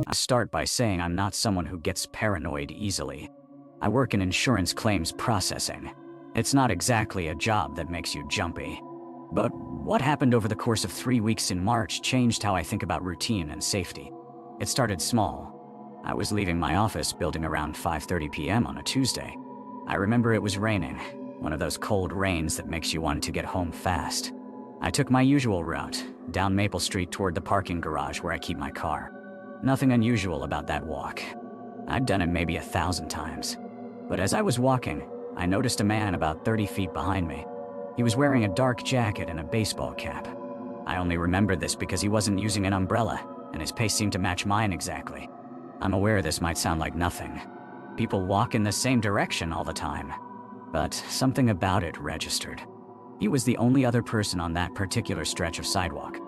I start by saying I'm not someone who gets paranoid easily. I work in insurance claims processing. It's not exactly a job that makes you jumpy. But what happened over the course of 3 weeks in March changed how I think about routine and safety. It started small. I was leaving my office building around 5:30 p.m. on a Tuesday. I remember it was raining, one of those cold rains that makes you want to get home fast. I took my usual route, down Maple Street toward the parking garage where I keep my car. Nothing unusual about that walk. I'd done it maybe 1,000 times. But as I was walking, I noticed a man about 30 feet behind me. He was wearing a dark jacket and a baseball cap. I only remember this because he wasn't using an umbrella, and his pace seemed to match mine exactly. I'm aware this might sound like nothing. People walk in the same direction all the time. But something about it registered. He was the only other person on that particular stretch of sidewalk.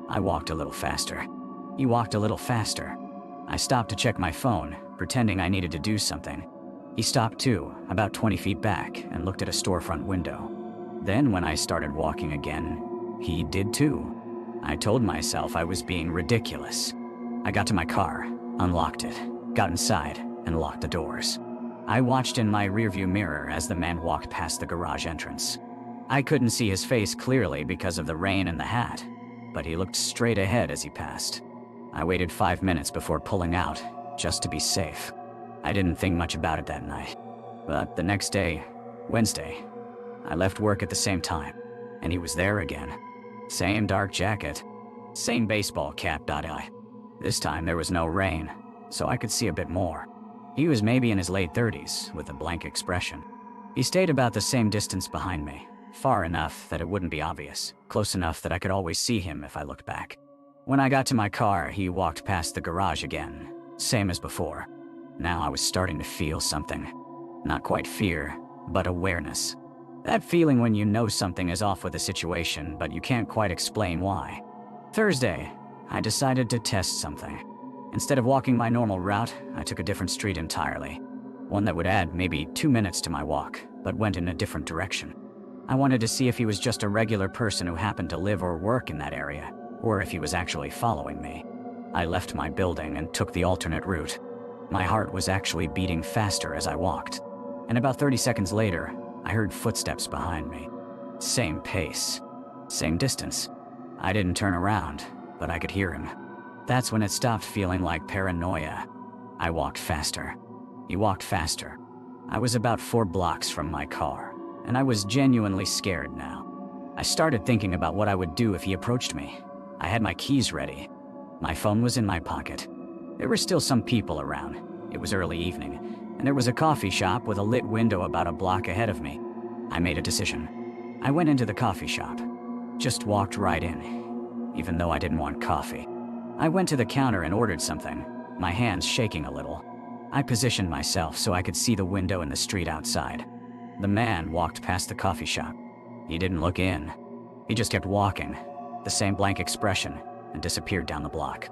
I walked a little faster. He walked a little faster. I stopped to check my phone, pretending I needed to do something. He stopped too, about 20 feet back, and looked at a storefront window. Then when I started walking again, he did too. I told myself I was being ridiculous. I got to my car, unlocked it, got inside, and locked the doors. I watched in my rearview mirror as the man walked past the garage entrance. I couldn't see his face clearly because of the rain and the hat, but he looked straight ahead as he passed. I waited 5 minutes before pulling out, just to be safe. I didn't think much about it that night. But the next day, Wednesday, I left work at the same time, and he was there again. Same dark jacket, same baseball cap. This time there was no rain, so I could see a bit more. He was maybe in his late 30s, with a blank expression. He stayed about the same distance behind me, far enough that it wouldn't be obvious, close enough that I could always see him if I looked back. When I got to my car, he walked past the garage again, same as before. Now I was starting to feel something. Not quite fear, but awareness. That feeling when you know something is off with a situation, but you can't quite explain why. Thursday, I decided to test something. Instead of walking my normal route, I took a different street entirely. One that would add maybe 2 minutes to my walk, but went in a different direction. I wanted to see if he was just a regular person who happened to live or work in that area, or if he was actually following me. I left my building and took the alternate route. My heart was actually beating faster as I walked. And about 30 seconds later, I heard footsteps behind me. Same pace, same distance. I didn't turn around, but I could hear him. That's when it stopped feeling like paranoia. I walked faster. He walked faster. I was about 4 blocks from my car, and I was genuinely scared now. I started thinking about what I would do if he approached me. I had my keys ready. My phone was in my pocket. There were still some people around. It was early evening, and there was a coffee shop with a lit window about a block ahead of me. I made a decision. I went into the coffee shop. Just walked right in, even though I didn't want coffee. I went to the counter and ordered something, my hands shaking a little. I positioned myself so I could see the window and the street outside. The man walked past the coffee shop. He didn't look in. He just kept walking, the same blank expression, and disappeared down the block.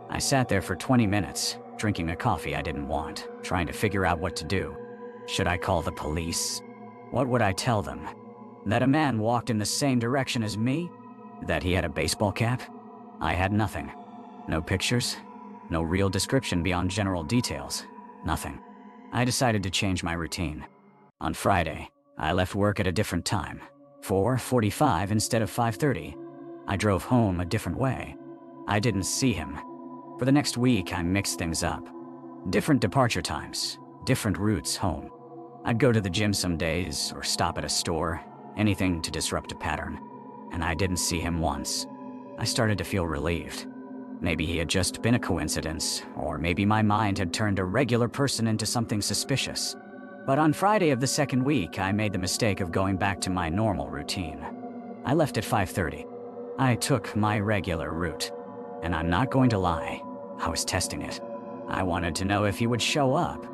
I sat there for 20 minutes, drinking a coffee I didn't want, trying to figure out what to do. Should I call the police? What would I tell them? That a man walked in the same direction as me? That he had a baseball cap? I had nothing. No pictures, no real description beyond general details, nothing. I decided to change my routine. On Friday, I left work at a different time, 4:45 instead of 5:30. I drove home a different way. I didn't see him. For the next week, I mixed things up. Different departure times, different routes home. I'd go to the gym some days or stop at a store, anything to disrupt a pattern. And I didn't see him once. I started to feel relieved. Maybe he had just been a coincidence, or maybe my mind had turned a regular person into something suspicious. But on Friday of the second week, I made the mistake of going back to my normal routine. I left at 5:30. I took my regular route. And I'm not going to lie, I was testing it. I wanted to know if he would show up.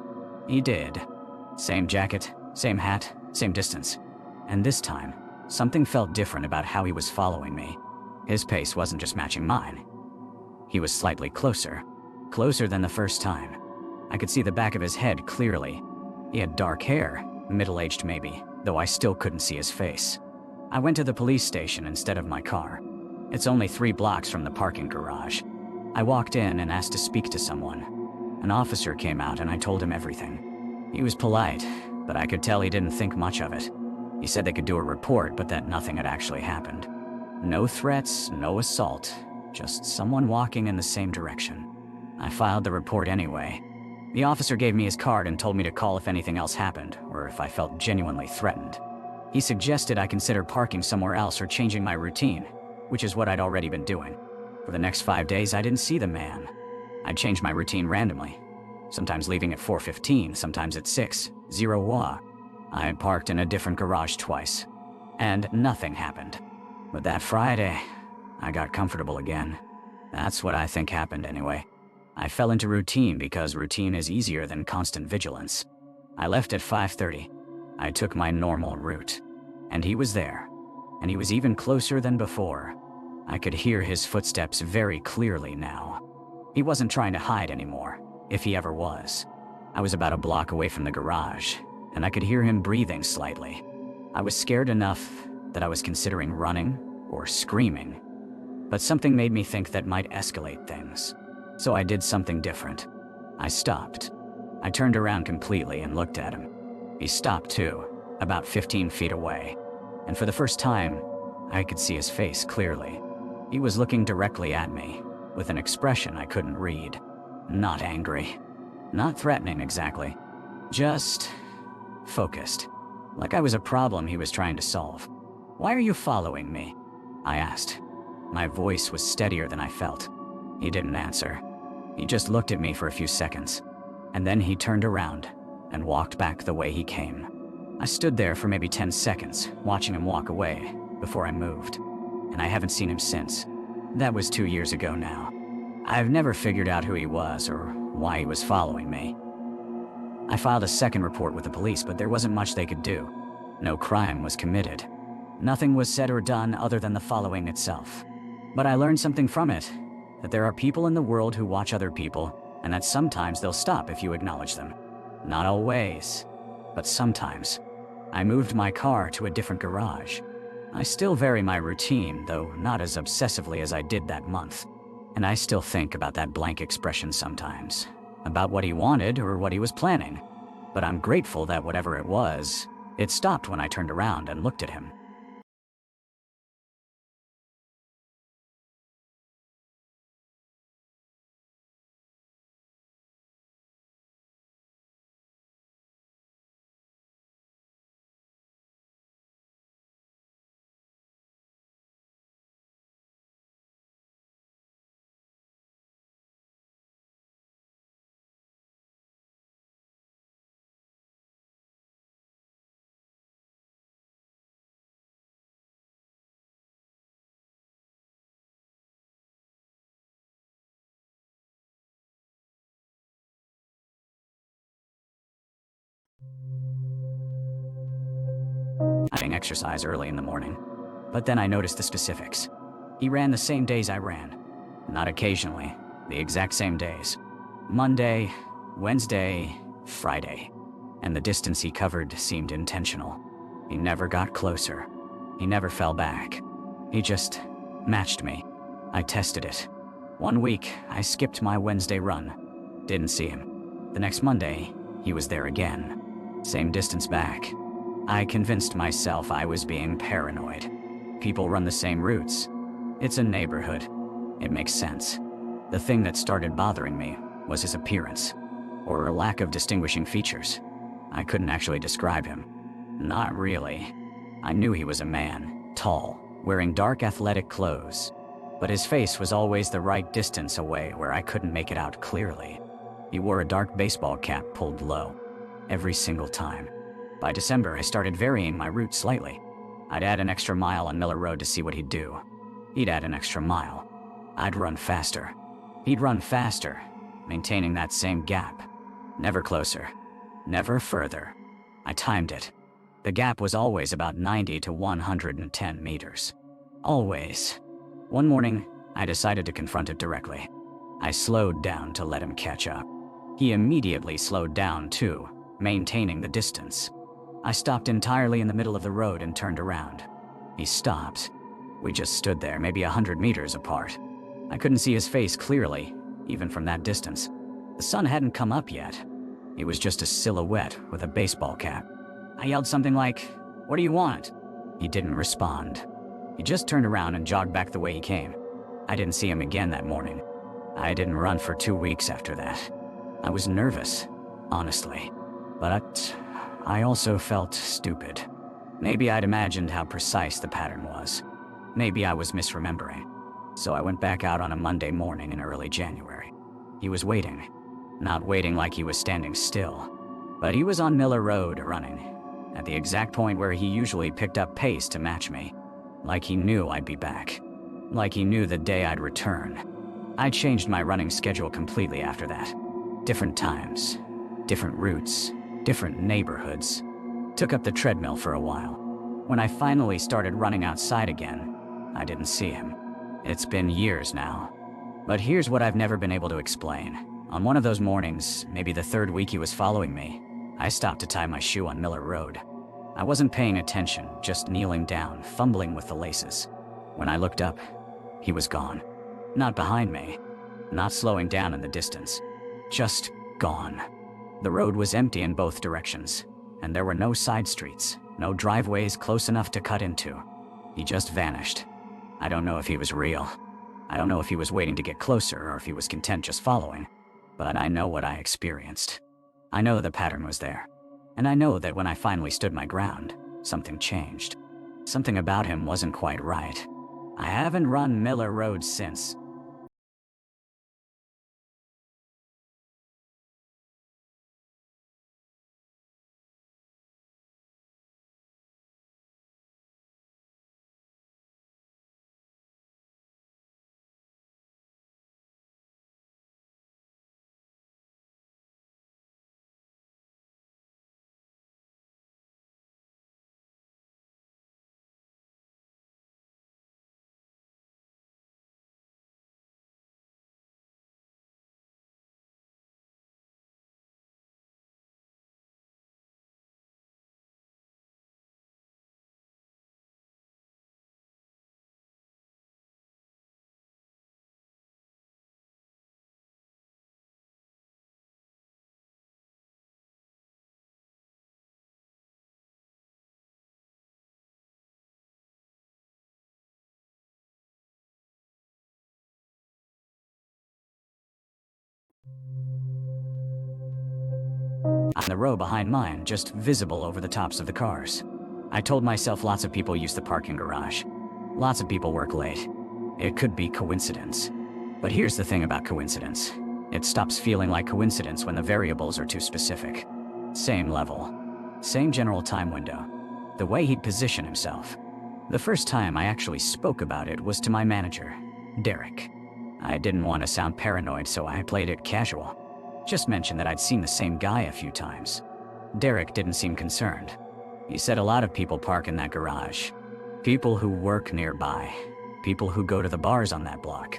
He did. Same jacket, same hat, same distance. And this time, something felt different about how he was following me. His pace wasn't just matching mine. He was slightly closer. Closer than the first time. I could see the back of his head clearly. He had dark hair, middle-aged maybe, though I still couldn't see his face. I went to the police station instead of my car. It's only 3 blocks from the parking garage. I walked in and asked to speak to someone. An officer came out and I told him everything. He was polite, but I could tell he didn't think much of it. He said they could do a report, but that nothing had actually happened. No threats, no assault, just someone walking in the same direction. I filed the report anyway. The officer gave me his card and told me to call if anything else happened, or if I felt genuinely threatened. He suggested I consider parking somewhere else or changing my routine, which is what I'd already been doing. For the next 5 days, I didn't see the man. I'd change my routine randomly, sometimes leaving at 4:15, sometimes at 6:00 wah. I parked in a different garage twice, and nothing happened. But that Friday, I got comfortable again. That's what I think happened anyway. I fell into routine because routine is easier than constant vigilance. I left at 5:30. I took my normal route, and he was there, and he was even closer than before. I could hear his footsteps very clearly now. He wasn't trying to hide anymore, if he ever was. I was about a block away from the garage, and I could hear him breathing slightly. I was scared enough that I was considering running or screaming, but something made me think that might escalate things. So I did something different. I stopped. I turned around completely and looked at him. He stopped too, about 15 feet away, and for the first time, I could see his face clearly. He was looking directly at me, with an expression I couldn't read. Not angry. Not threatening exactly. Just focused. Like I was a problem he was trying to solve. "Why are you following me?" I asked. My voice was steadier than I felt. He didn't answer. He just looked at me for a few seconds, and then he turned around and walked back the way he came. I stood there for maybe 10 seconds, watching him walk away, before I moved, and I haven't seen him since. That was 2 years ago now. I've never figured out who he was or why he was following me. I filed a second report with the police, but there wasn't much they could do. No crime was committed. Nothing was said or done other than the following itself. But I learned something from it, that there are people in the world who watch other people, and that sometimes they'll stop if you acknowledge them. Not always, but sometimes. I moved my car to a different garage. I still vary my routine, though not as obsessively as I did that month. And I still think about that blank expression sometimes, about what he wanted or what he was planning. But I'm grateful that whatever it was, it stopped when I turned around and looked at him. Having exercise early in the morning. But then I noticed the specifics. He ran the same days I ran. Not occasionally, the exact same days. Monday, Wednesday, Friday. And the distance he covered seemed intentional. He never got closer. He never fell back. He just matched me. I tested it. One week, I skipped my Wednesday run. Didn't see him. The next Monday, he was there again. Same distance back. I convinced myself I was being paranoid. People run the same routes. It's a neighborhood. It makes sense. The thing that started bothering me was his appearance, or a lack of distinguishing features. I couldn't actually describe him. Not really. I knew he was a man, tall, wearing dark athletic clothes, but his face was always the right distance away where I couldn't make it out clearly. He wore a dark baseball cap pulled low, every single time. By December, I started varying my route slightly. I'd add an extra mile on Miller Road to see what he'd do. He'd add an extra mile. I'd run faster. He'd run faster, maintaining that same gap. Never closer. Never further. I timed it. The gap was always about 90 to 110 meters. Always. One morning, I decided to confront it directly. I slowed down to let him catch up. He immediately slowed down too, maintaining the distance. I stopped entirely in the middle of the road and turned around. He stopped. We just stood there, maybe 100 meters apart. I couldn't see his face clearly, even from that distance. The sun hadn't come up yet. He was just a silhouette with a baseball cap. I yelled something like, "What do you want?" He didn't respond. He just turned around and jogged back the way he came. I didn't see him again that morning. I didn't run for 2 weeks after that. I was nervous, honestly. But I also felt stupid. Maybe I'd imagined how precise the pattern was. Maybe I was misremembering. So I went back out on a Monday morning in early January. He was waiting. Not waiting like he was standing still, but he was on Miller Road running, at the exact point where he usually picked up pace to match me. Like he knew I'd be back. Like he knew the day I'd return. I changed my running schedule completely after that. Different times, different routes, different neighborhoods. Took up the treadmill for a while. When I finally started running outside again, I didn't see him. It's been years now. But here's what I've never been able to explain. On one of those mornings, maybe the third week he was following me, I stopped to tie my shoe on Miller Road. I wasn't paying attention, just kneeling down, fumbling with the laces. When I looked up, he was gone. Not behind me, not slowing down in the distance, just gone. The road was empty in both directions, and there were no side streets, no driveways close enough to cut into. He just vanished. I don't know if he was real. I don't know if he was waiting to get closer or if he was content just following. But I know what I experienced. I know the pattern was there. And I know that when I finally stood my ground, something changed. Something about him wasn't quite right. I haven't run Miller Road since. On the row behind mine, just visible over the tops of the cars. I told myself lots of people use the parking garage. Lots of people work late. It could be coincidence. But here's the thing about coincidence. It stops feeling like coincidence when the variables are too specific. Same level. Same general time window. The way he'd position himself. The first time I actually spoke about it was to my manager, Derek. I didn't want to sound paranoid, so I played it casual. Just mentioned that I'd seen the same guy a few times. Derek didn't seem concerned. He said a lot of people park in that garage. People who work nearby. People who go to the bars on that block.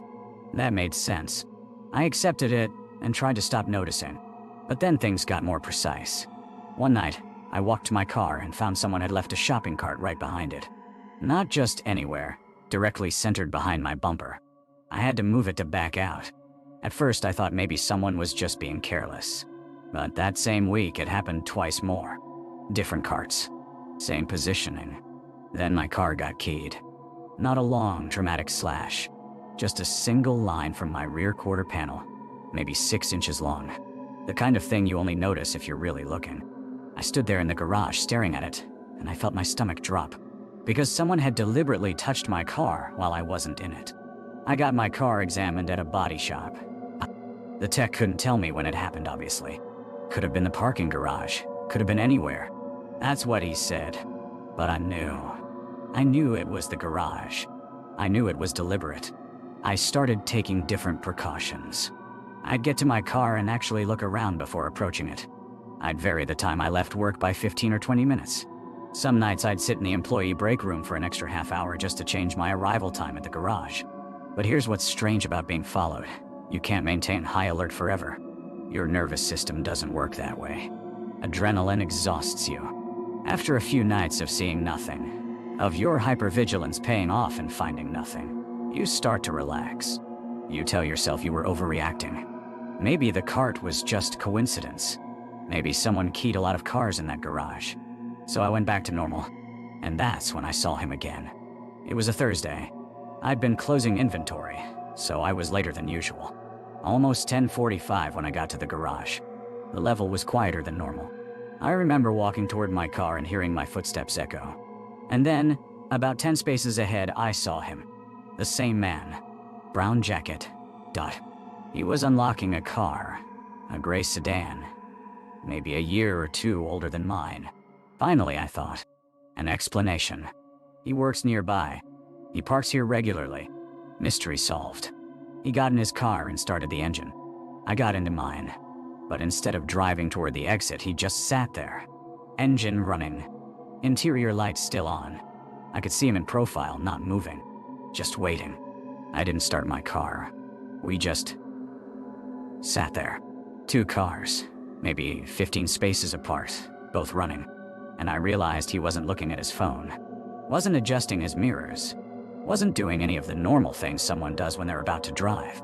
That made sense. I accepted it and tried to stop noticing. But then things got more precise. One night, I walked to my car and found someone had left a shopping cart right behind it. Not just anywhere, directly centered behind my bumper. I had to move it to back out. At first, I thought maybe someone was just being careless. But that same week, it happened twice more. Different carts. Same positioning. Then my car got keyed. Not a long, dramatic slash. Just a single line from my rear quarter panel. Maybe 6 inches long. The kind of thing you only notice if you're really looking. I stood there in the garage staring at it, and I felt my stomach drop. Because someone had deliberately touched my car while I wasn't in it. I got my car examined at a body shop. The tech couldn't tell me when it happened, obviously. Could have been the parking garage. Could have been anywhere. That's what he said. But I knew. I knew it was the garage. I knew it was deliberate. I started taking different precautions. I'd get to my car and actually look around before approaching it. I'd vary the time I left work by 15 or 20 minutes. Some nights I'd sit in the employee break room for an extra half hour just to change my arrival time at the garage. But here's what's strange about being followed. You can't maintain high alert forever. Your nervous system doesn't work that way. Adrenaline exhausts you. After a few nights of seeing nothing, of your hypervigilance paying off and finding nothing, you start to relax. You tell yourself you were overreacting. Maybe the cart was just coincidence. Maybe someone keyed a lot of cars in that garage. So I went back to normal. And that's when I saw him again. It was a Thursday. I'd been closing inventory, so I was later than usual. Almost 10:45 when I got to the garage. The level was quieter than normal. I remember walking toward my car and hearing my footsteps echo. And then, about 10 spaces ahead, I saw him. The same man. Brown jacket. He was unlocking a car. A gray sedan. Maybe a year or two older than mine. Finally, I thought. An explanation. He works nearby. He parks here regularly. Mystery solved. He got in his car and started the engine. I got into mine. But instead of driving toward the exit, he just sat there. Engine running. Interior lights still on. I could see him in profile, not moving. Just waiting. I didn't start my car. We just sat there. 2 cars, maybe 15 spaces apart, both running. And I realized he wasn't looking at his phone. Wasn't adjusting his mirrors. Wasn't doing any of the normal things someone does when they're about to drive.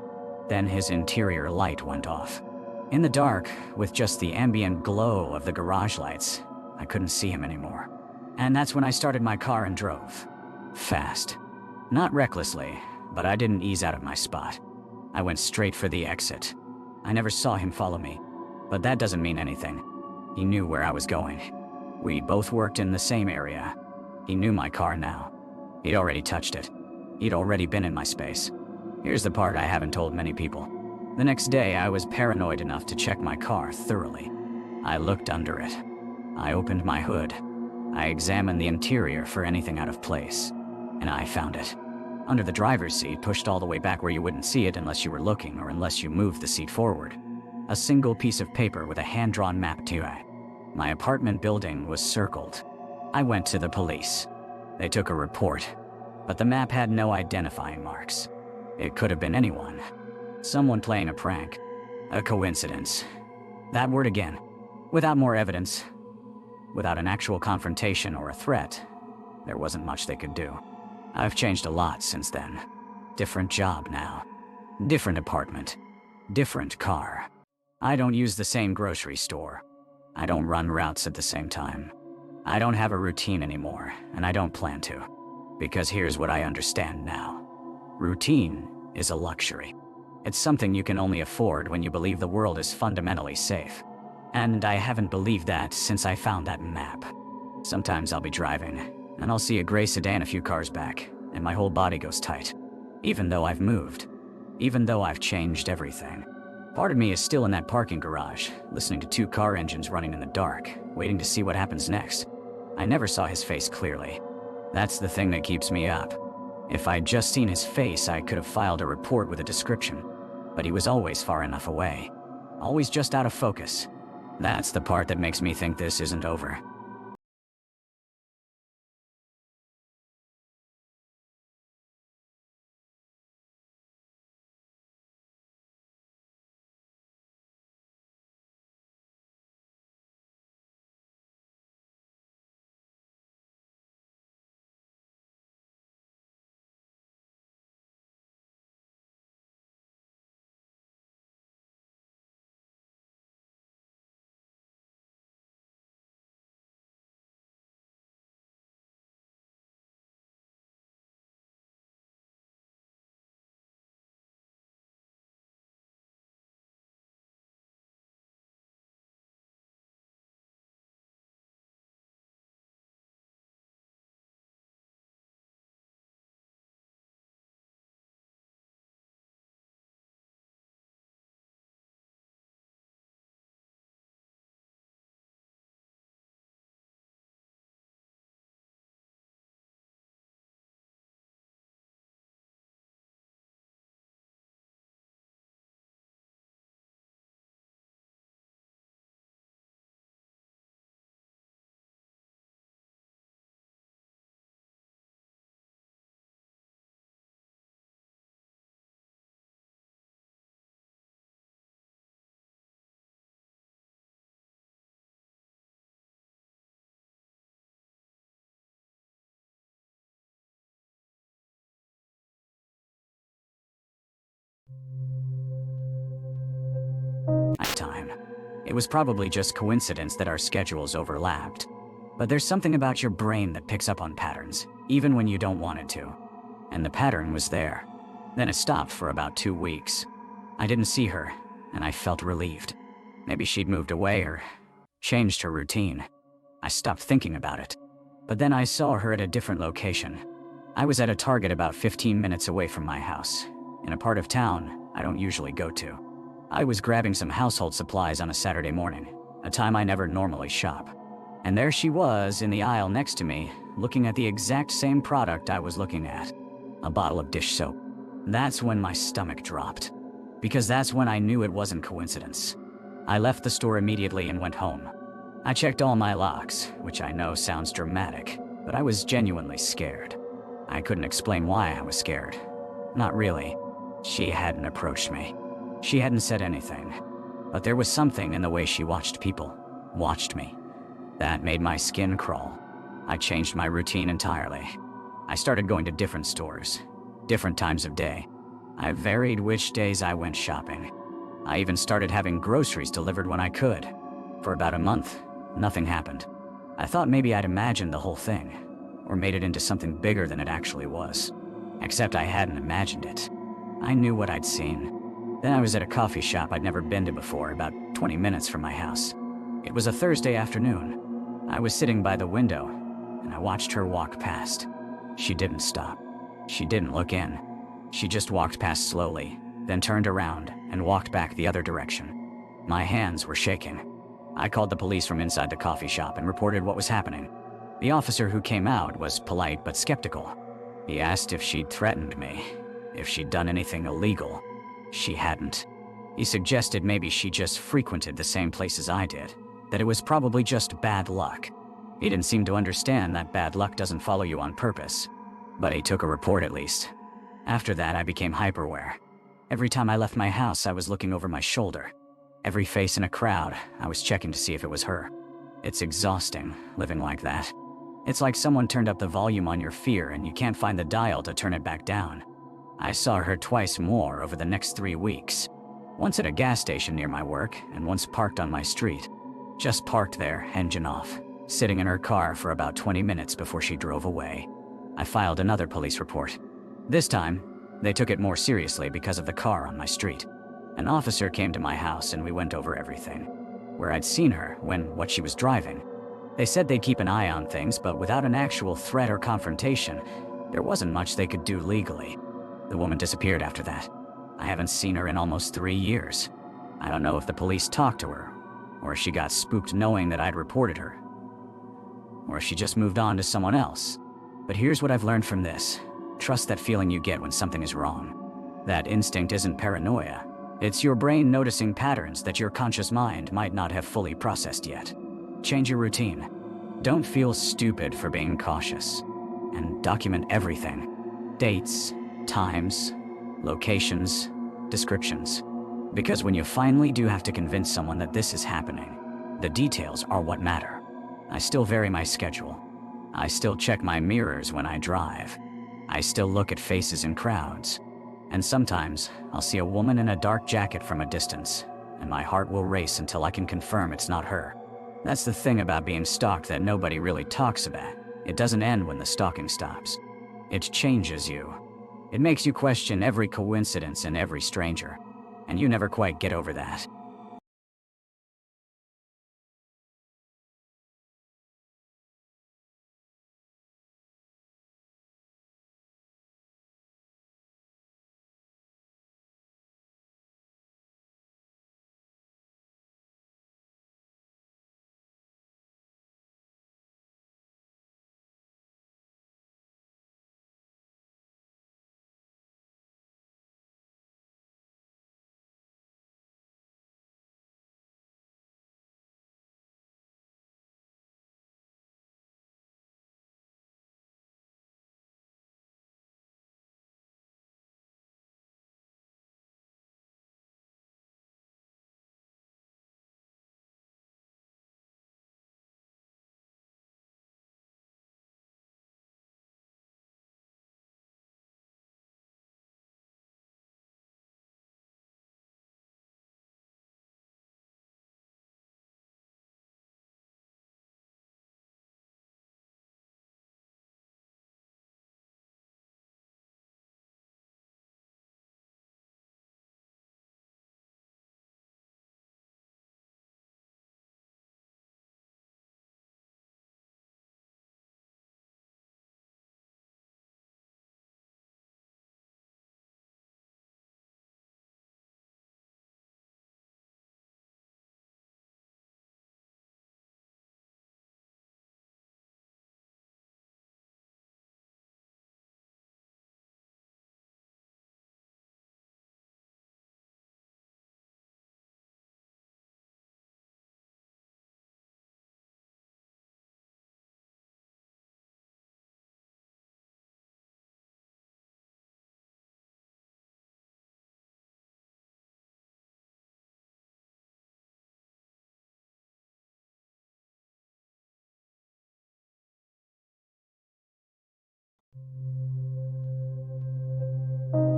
Then his interior light went off. In the dark, with just the ambient glow of the garage lights, I couldn't see him anymore. And that's when I started my car and drove. Fast. Not recklessly, but I didn't ease out of my spot. I went straight for the exit. I never saw him follow me, but that doesn't mean anything. He knew where I was going. We both worked in the same area. He knew my car now. He'd already touched it. He'd already been in my space. Here's the part I haven't told many people. The next day, I was paranoid enough to check my car thoroughly. I looked under it. I opened my hood. I examined the interior for anything out of place. And I found it. Under the driver's seat, pushed all the way back where you wouldn't see it unless you were looking or unless you moved the seat forward. A single piece of paper with a hand-drawn map to it. My apartment building was circled. I went to the police. They took a report, but the map had no identifying marks. It could have been anyone. Someone playing a prank. A coincidence. That word again. Without more evidence. Without an actual confrontation or a threat, there wasn't much they could do. I've changed a lot since then. Different job now. Different apartment. Different car. I don't use the same grocery store. I don't run routes at the same time. I don't have a routine anymore, and I don't plan to. Because here's what I understand now. Routine is a luxury. It's something you can only afford when you believe the world is fundamentally safe. And I haven't believed that since I found that map. Sometimes I'll be driving, and I'll see a gray sedan a few cars back, and my whole body goes tight. Even though I've moved. Even though I've changed everything. Part of me is still in that parking garage, listening to 2 car engines running in the dark, waiting to see what happens next. I never saw his face clearly. That's the thing that keeps me up. If I'd just seen his face, I could have filed a report with a description. But he was always far enough away. Always just out of focus. That's the part that makes me think this isn't over. Time. It was probably just coincidence that our schedules overlapped. But there's something about your brain that picks up on patterns, even when you don't want it to. And the pattern was there. Then it stopped for about 2 weeks. I didn't see her, and I felt relieved. Maybe she'd moved away or changed her routine. I stopped thinking about it. But then I saw her at a different location. I was at a Target about 15 minutes away from my house, in a part of town I don't usually go to. I was grabbing some household supplies on a Saturday morning, a time I never normally shop. And there she was in the aisle next to me, looking at the exact same product I was looking at, a bottle of dish soap. That's when my stomach dropped, because that's when I knew it wasn't coincidence. I left the store immediately and went home. I checked all my locks, which I know sounds dramatic, but I was genuinely scared. I couldn't explain why I was scared. Not really. She hadn't approached me. She hadn't said anything. But there was something in the way she watched people, watched me. That made my skin crawl. I changed my routine entirely. I started going to different stores, different times of day. I varied which days I went shopping. I even started having groceries delivered when I could. For about a month, nothing happened. I thought maybe I'd imagined the whole thing, or made it into something bigger than it actually was. Except I hadn't imagined it. I knew what I'd seen. Then I was at a coffee shop I'd never been to before, about 20 minutes from my house. It was a Thursday afternoon. I was sitting by the window, and I watched her walk past. She didn't stop. She didn't look in. She just walked past slowly, then turned around and walked back the other direction. My hands were shaking. I called the police from inside the coffee shop and reported what was happening. The officer who came out was polite but skeptical. He asked if she'd threatened me, if she'd done anything illegal. She hadn't. He suggested maybe she just frequented the same places I did, that it was probably just bad luck. He didn't seem to understand that bad luck doesn't follow you on purpose. But he took a report at least. After that, I became hyper-aware. Every time I left my house, I was looking over my shoulder. Every face in a crowd, I was checking to see if it was her. It's exhausting, living like that. It's like someone turned up the volume on your fear and you can't find the dial to turn it back down. I saw her twice more over the next 3 weeks. Once at a gas station near my work, and once parked on my street. Just parked there, engine off, sitting in her car for about 20 minutes before she drove away. I filed another police report. This time, they took it more seriously because of the car on my street. An officer came to my house and we went over everything. Where I'd seen her, what she was driving. They said they'd keep an eye on things, but without an actual threat or confrontation, there wasn't much they could do legally. The woman disappeared after that. I haven't seen her in almost 3 years. I don't know if the police talked to her, or if she got spooked knowing that I'd reported her, or if she just moved on to someone else. But here's what I've learned from this. Trust that feeling you get when something is wrong. That instinct isn't paranoia. It's your brain noticing patterns that your conscious mind might not have fully processed yet. Change your routine. Don't feel stupid for being cautious. And document everything. Dates, times, locations, descriptions. Because when you finally do have to convince someone that this is happening, the details are what matter. I still vary my schedule. I still check my mirrors when I drive. I still look at faces in crowds. And sometimes, I'll see a woman in a dark jacket from a distance, and my heart will race until I can confirm it's not her. That's the thing about being stalked that nobody really talks about. It doesn't end when the stalking stops. It changes you. It makes you question every coincidence and every stranger. And you never quite get over that.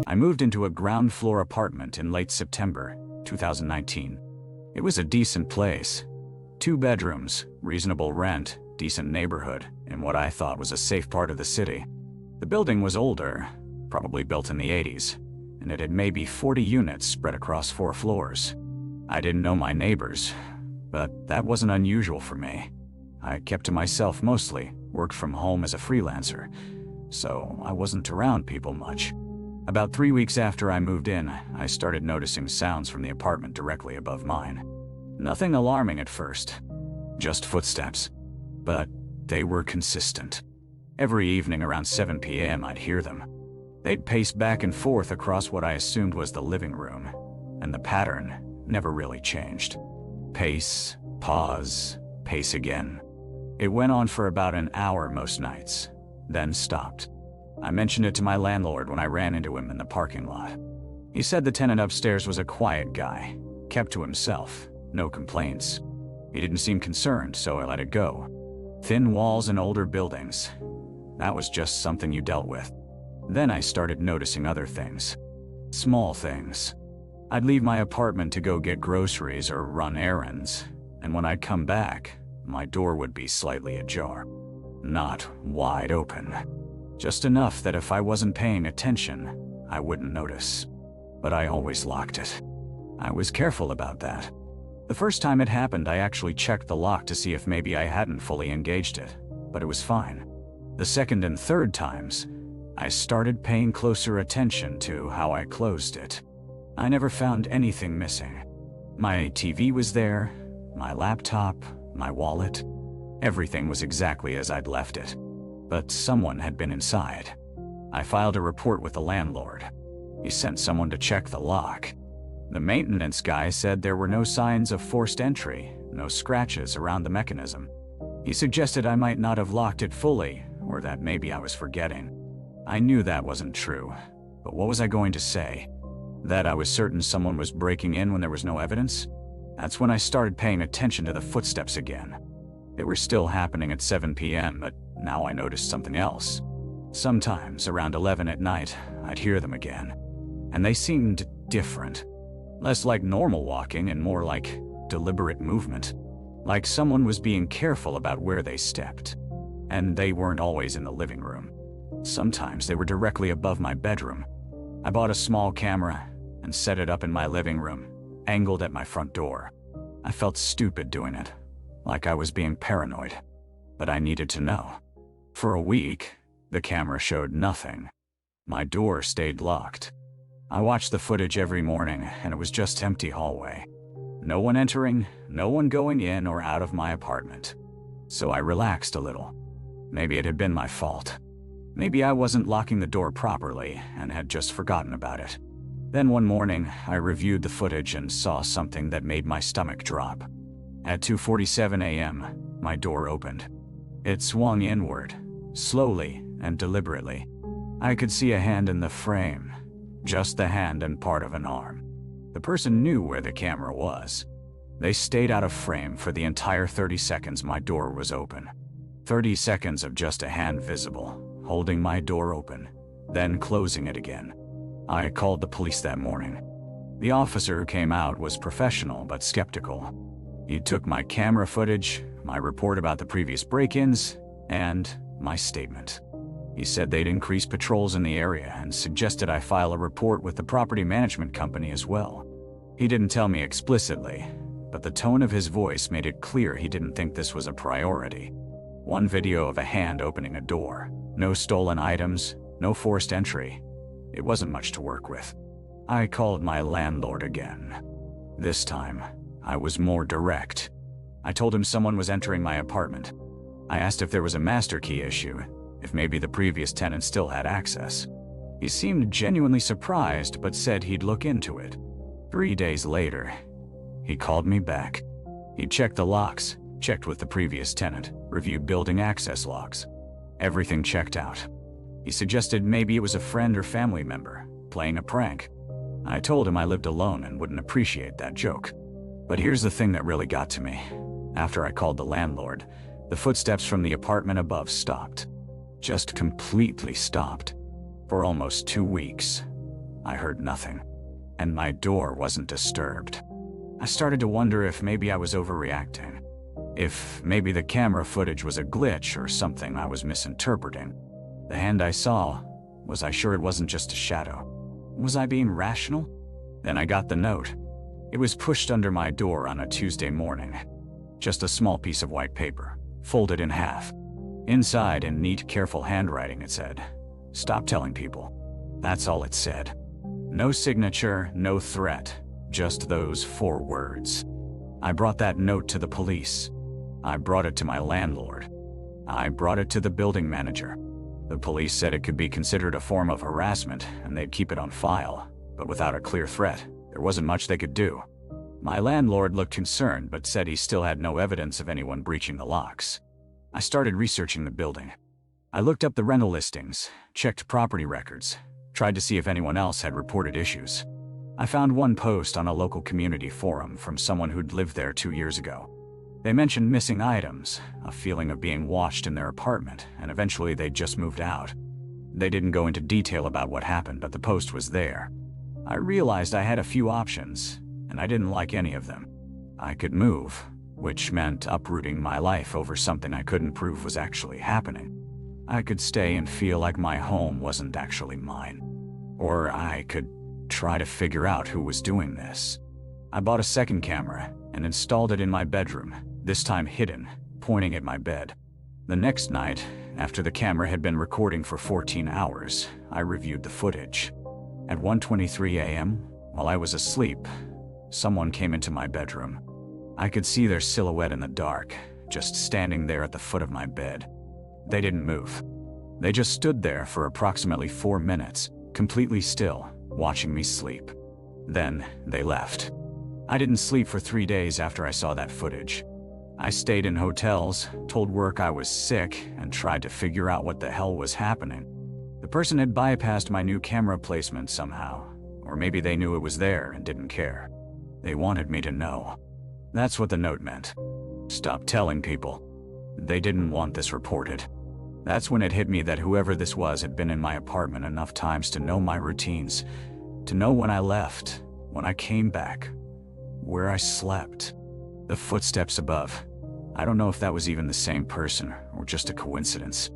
I moved into a ground floor apartment in late September 2019. It was a decent place. 2 bedrooms, reasonable rent, decent neighborhood, in what I thought was a safe part of the city. The building was older, probably built in the 80s, and it had maybe 40 units spread across 4 floors. I didn't know my neighbors, but that wasn't unusual for me. I kept to myself mostly, worked from home as a freelancer, so I wasn't around people much. About 3 weeks after I moved in, I started noticing sounds from the apartment directly above mine. Nothing alarming at first, just footsteps, but they were consistent. Every evening around 7 p.m. I'd hear them. They'd pace back and forth across what I assumed was the living room, and the pattern never really changed. Pace, pause, pace again. It went on for about an hour most nights, then stopped. I mentioned it to my landlord when I ran into him in the parking lot. He said the tenant upstairs was a quiet guy, kept to himself, no complaints. He didn't seem concerned, so I let it go. Thin walls and older buildings. That was just something you dealt with. Then I started noticing other things. Small things. I'd leave my apartment to go get groceries or run errands, and when I'd come back, my door would be slightly ajar. Not wide open. Just enough that if I wasn't paying attention, I wouldn't notice. But I always locked it. I was careful about that. The first time it happened, I actually checked the lock to see if maybe I hadn't fully engaged it, but it was fine. The second and third times, I started paying closer attention to how I closed it. I never found anything missing. My TV was there, my laptop, my wallet. Everything was exactly as I'd left it. But someone had been inside. I filed a report with the landlord. He sent someone to check the lock. The maintenance guy said there were no signs of forced entry, no scratches around the mechanism. He suggested I might not have locked it fully, or that maybe I was forgetting. I knew that wasn't true, but what was I going to say? That I was certain someone was breaking in when there was no evidence? That's when I started paying attention to the footsteps again. They were still happening at 7 p.m., but now I noticed something else. Sometimes, around 11 at night, I'd hear them again. And they seemed different. Less like normal walking and more like deliberate movement. Like someone was being careful about where they stepped. And they weren't always in the living room. Sometimes they were directly above my bedroom. I bought a small camera and set it up in my living room, angled at my front door. I felt stupid doing it, like I was being paranoid. But I needed to know. For a week, the camera showed nothing. My door stayed locked. I watched the footage every morning, and it was just empty hallway. No one entering, no one going in or out of my apartment. So I relaxed a little. Maybe it had been my fault. Maybe I wasn't locking the door properly and had just forgotten about it. Then one morning, I reviewed the footage and saw something that made my stomach drop. At 2:47 a.m., my door opened. It swung inward, slowly and deliberately. I could see a hand in the frame, just the hand and part of an arm. The person knew where the camera was. They stayed out of frame for the entire 30 seconds my door was open. 30 seconds of just a hand visible, holding my door open, then closing it again. I called the police that morning. The officer who came out was professional but skeptical. He took my camera footage, my report about the previous break-ins, and my statement. He said they'd increase patrols in the area and suggested I file a report with the property management company as well. He didn't tell me explicitly, but the tone of his voice made it clear he didn't think this was a priority. One video of a hand opening a door. No stolen items, no forced entry. It wasn't much to work with. I called my landlord again. This time, I was more direct. I told him someone was entering my apartment. I asked if there was a master key issue, if maybe the previous tenant still had access. He seemed genuinely surprised but said he'd look into it. 3 days later, he called me back. He checked the locks, checked with the previous tenant, reviewed building access logs. Everything checked out. He suggested maybe it was a friend or family member, playing a prank. I told him I lived alone and wouldn't appreciate that joke. But here's the thing that really got to me. After I called the landlord, the footsteps from the apartment above stopped. Just completely stopped. For almost 2 weeks, I heard nothing, and my door wasn't disturbed. I started to wonder if maybe I was overreacting. If maybe the camera footage was a glitch or something I was misinterpreting. The hand I saw, was I sure it wasn't just a shadow? Was I being rational? Then I got the note. It was pushed under my door on a Tuesday morning. Just a small piece of white paper, folded in half. Inside, in neat, careful handwriting, it said, "Stop telling people." That's all it said. No signature, no threat, just those 4 words. I brought that note to the police. I brought it to my landlord. I brought it to the building manager. The police said it could be considered a form of harassment and they'd keep it on file, but without a clear threat, there wasn't much they could do. My landlord looked concerned but said he still had no evidence of anyone breaching the locks. I started researching the building. I looked up the rental listings, checked property records, tried to see if anyone else had reported issues. I found one post on a local community forum from someone who'd lived there 2 years ago. They mentioned missing items, a feeling of being watched in their apartment, and eventually they'd just moved out. They didn't go into detail about what happened, but the post was there. I realized I had a few options, and I didn't like any of them. I could move, which meant uprooting my life over something I couldn't prove was actually happening. I could stay and feel like my home wasn't actually mine. Or I could try to figure out who was doing this. I bought a second camera and installed it in my bedroom, this time hidden, pointing at my bed. The next night, after the camera had been recording for 14 hours, I reviewed the footage. At 1:23 a.m., while I was asleep, someone came into my bedroom. I could see their silhouette in the dark, just standing there at the foot of my bed. They didn't move. They just stood there for approximately 4 minutes, completely still, watching me sleep. Then they left. I didn't sleep for 3 days after I saw that footage. I stayed in hotels, told work I was sick, and tried to figure out what the hell was happening. The person had bypassed my new camera placement somehow, or maybe they knew it was there and didn't care. They wanted me to know. That's what the note meant. Stop telling people. They didn't want this reported. That's when it hit me that whoever this was had been in my apartment enough times to know my routines, to know when I left, when I came back, where I slept. The footsteps above. I don't know if that was even the same person or just a coincidence,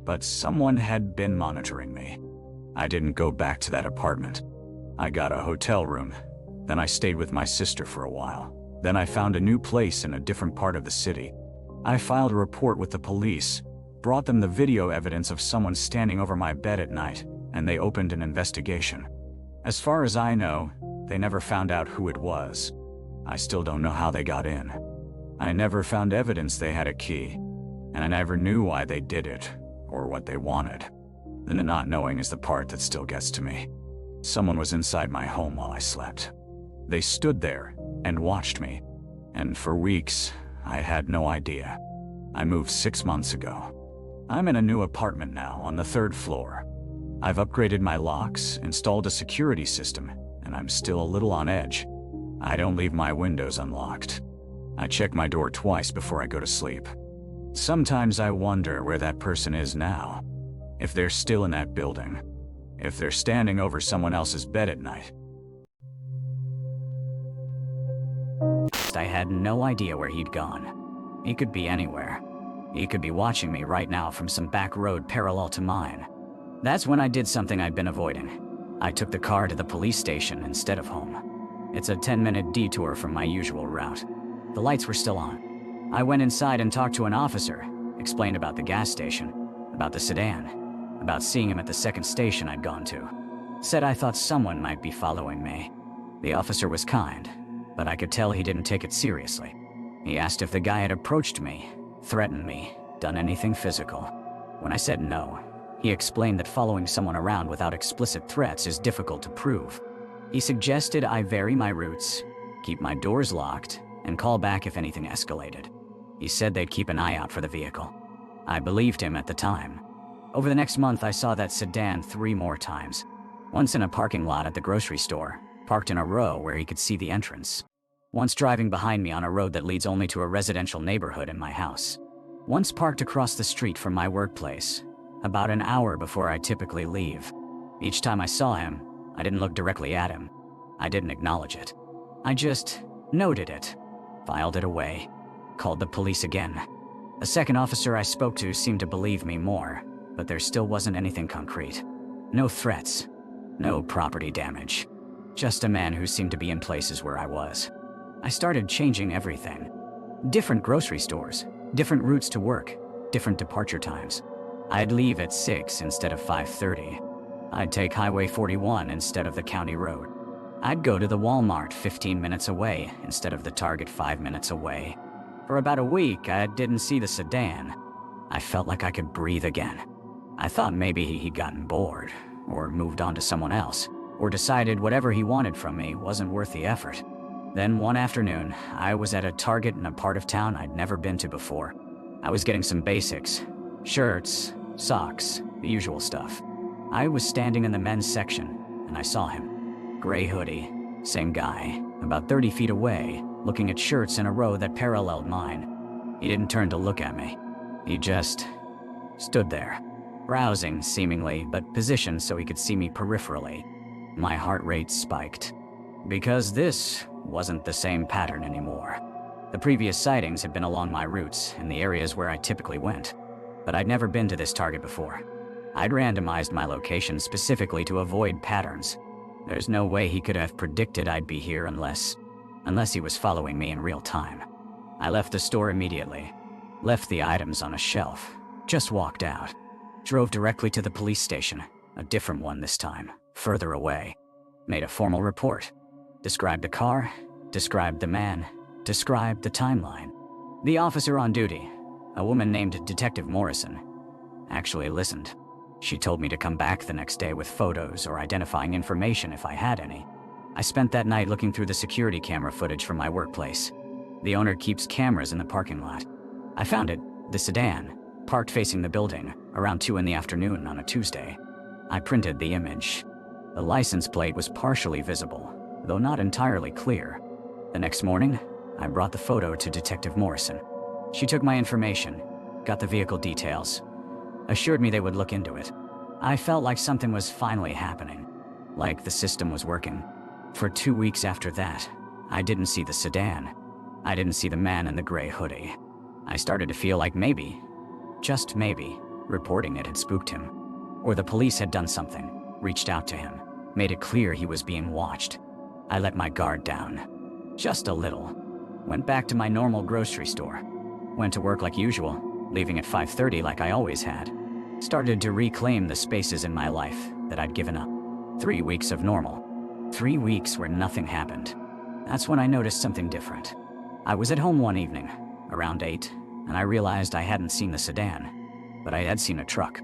but someone had been monitoring me. I didn't go back to that apartment. I got a hotel room. Then I stayed with my sister for a while. Then I found a new place in a different part of the city. I filed a report with the police, brought them the video evidence of someone standing over my bed at night, and they opened an investigation. As far as I know, they never found out who it was. I still don't know how they got in. I never found evidence they had a key, and I never knew why they did it, or what they wanted. The not knowing is the part that still gets to me. Someone was inside my home while I slept. They stood there and watched me, and for weeks, I had no idea. I moved 6 months ago. I'm in a new apartment now on the 3rd floor. I've upgraded my locks, installed a security system, and I'm still a little on edge. I don't leave my windows unlocked. I check my door twice before I go to sleep. Sometimes I wonder where that person is now. If they're still in that building. If they're standing over someone else's bed at night. I had no idea where he'd gone. He could be anywhere. He could be watching me right now from some back road parallel to mine. That's when I did something I'd been avoiding. I took the car to the police station instead of home. It's a 10-minute detour from my usual route. The lights were still on. I went inside and talked to an officer, explained about the gas station, about the sedan, about seeing him at the second station I'd gone to. Said I thought someone might be following me. The officer was kind, but I could tell he didn't take it seriously. He asked if the guy had approached me, threatened me, done anything physical. When I said no, he explained that following someone around without explicit threats is difficult to prove. He suggested I vary my routes, keep my doors locked, and call back if anything escalated. He said they'd keep an eye out for the vehicle. I believed him at the time. Over the next month, I saw that sedan 3 more times. Once in a parking lot at the grocery store, parked in a row where he could see the entrance. Once driving behind me on a road that leads only to a residential neighborhood in my house. Once parked across the street from my workplace, about an hour before I typically leave. Each time I saw him, I didn't look directly at him. I didn't acknowledge it. I just noted it, filed it away, called the police again. A second officer I spoke to seemed to believe me more, but there still wasn't anything concrete. No threats, no property damage. Just a man who seemed to be in places where I was. I started changing everything. Different grocery stores, different routes to work, different departure times. I'd leave at 6 instead of 5:30. I'd take Highway 41 instead of the county road. I'd go to the Walmart 15 minutes away instead of the Target 5 minutes away. For about a week, I didn't see the sedan. I felt like I could breathe again. I thought maybe he'd gotten bored, or moved on to someone else, or decided whatever he wanted from me wasn't worth the effort. Then one afternoon, I was at a Target in a part of town I'd never been to before. I was getting some basics. Shirts, socks, the usual stuff. I was standing in the men's section, and I saw him. Gray hoodie, same guy, about 30 feet away, looking at shirts in a row that paralleled mine. He didn't turn to look at me. He just stood there, browsing seemingly, but positioned so he could see me peripherally. My heart rate spiked. Because this wasn't the same pattern anymore. The previous sightings had been along my routes, in the areas where I typically went. But I'd never been to this Target before. I'd randomized my location specifically to avoid patterns. There's no way he could have predicted I'd be here unless he was following me in real time. I left the store immediately, left the items on a shelf, just walked out, drove directly to the police station, a different one this time, further away, made a formal report, described the car, described the man, described the timeline. The officer on duty, a woman named Detective Morrison, actually listened. She told me to come back the next day with photos or identifying information if I had any. I spent that night looking through the security camera footage from my workplace. The owner keeps cameras in the parking lot. I found it, the sedan, parked facing the building, around 2 in the afternoon on a Tuesday. I printed the image. The license plate was partially visible, though not entirely clear. The next morning, I brought the photo to Detective Morrison. She took my information, got the vehicle details, assured me they would look into it. I felt like something was finally happening, like the system was working. For 2 weeks after that, I didn't see the sedan. I didn't see the man in the gray hoodie. I started to feel like maybe, just maybe, reporting it had spooked him. Or the police had done something, reached out to him, made it clear he was being watched. I let my guard down, just a little. Went back to my normal grocery store. Went to work like usual, leaving at 5:30 like I always had. Started to reclaim the spaces in my life that I'd given up. 3 weeks of normal. 3 weeks where nothing happened. That's when I noticed something different. I was at home one evening, around 8, and I realized I hadn't seen the sedan, but I had seen a truck.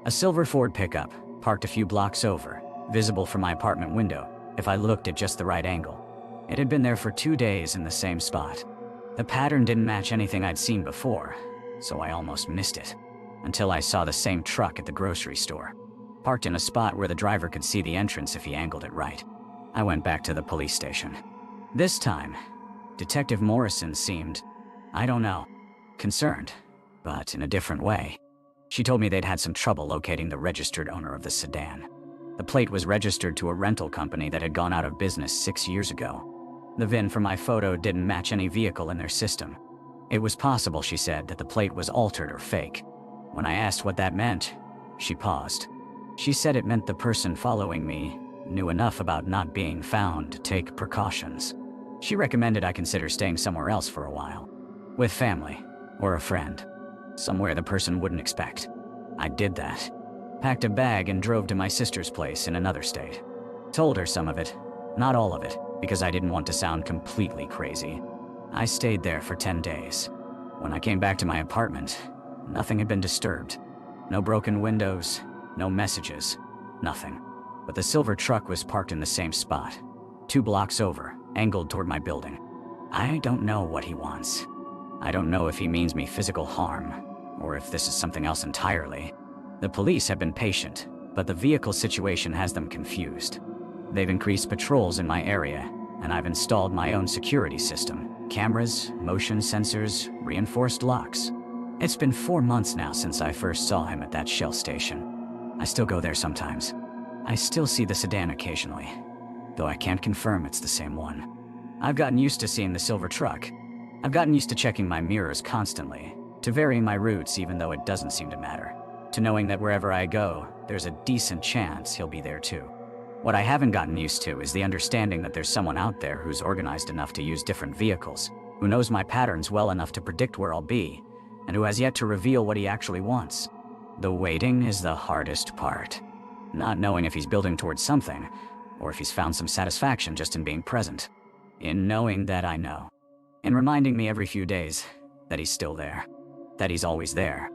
A silver Ford pickup, parked a few blocks over, visible from my apartment window, if I looked at just the right angle. It had been there for 2 days in the same spot. The pattern didn't match anything I'd seen before, so I almost missed it, until I saw the same truck at the grocery store, parked in a spot where the driver could see the entrance if he angled it right. I went back to the police station. This time, Detective Morrison seemed, I don't know, concerned, but in a different way. She told me they'd had some trouble locating the registered owner of the sedan. The plate was registered to a rental company that had gone out of business 6 years ago. The VIN for my photo didn't match any vehicle in their system. It was possible, she said, that the plate was altered or fake. When I asked what that meant, she paused. She said it meant the person following me knew enough about not being found to take precautions. She recommended I consider staying somewhere else for a while, with family or a friend, somewhere the person wouldn't expect. I did that. Packed a bag and drove to my sister's place in another state. Told her some of it, not all of it, because I didn't want to sound completely crazy. I stayed there for 10 days. When I came back to my apartment, nothing had been disturbed. No broken windows, no messages, nothing. But the silver truck was parked in the same spot, 2 blocks over, angled toward my building. I don't know what he wants. I don't know if he means me physical harm, or if this is something else entirely. The police have been patient, but the vehicle situation has them confused. They've increased patrols in my area, and I've installed my own security system. Cameras, motion sensors, reinforced locks. It's been 4 months now since I first saw him at that Shell station. I still go there sometimes. I still see the sedan occasionally, though I can't confirm it's the same one. I've gotten used to seeing the silver truck. I've gotten used to checking my mirrors constantly, to varying my routes even though it doesn't seem to matter, to knowing that wherever I go, there's a decent chance he'll be there too. What I haven't gotten used to is the understanding that there's someone out there who's organized enough to use different vehicles, who knows my patterns well enough to predict where I'll be, and who has yet to reveal what he actually wants. The waiting is the hardest part. Not knowing if he's building towards something, or if he's found some satisfaction just in being present. In knowing that I know. In reminding me every few days that he's still there. That he's always there.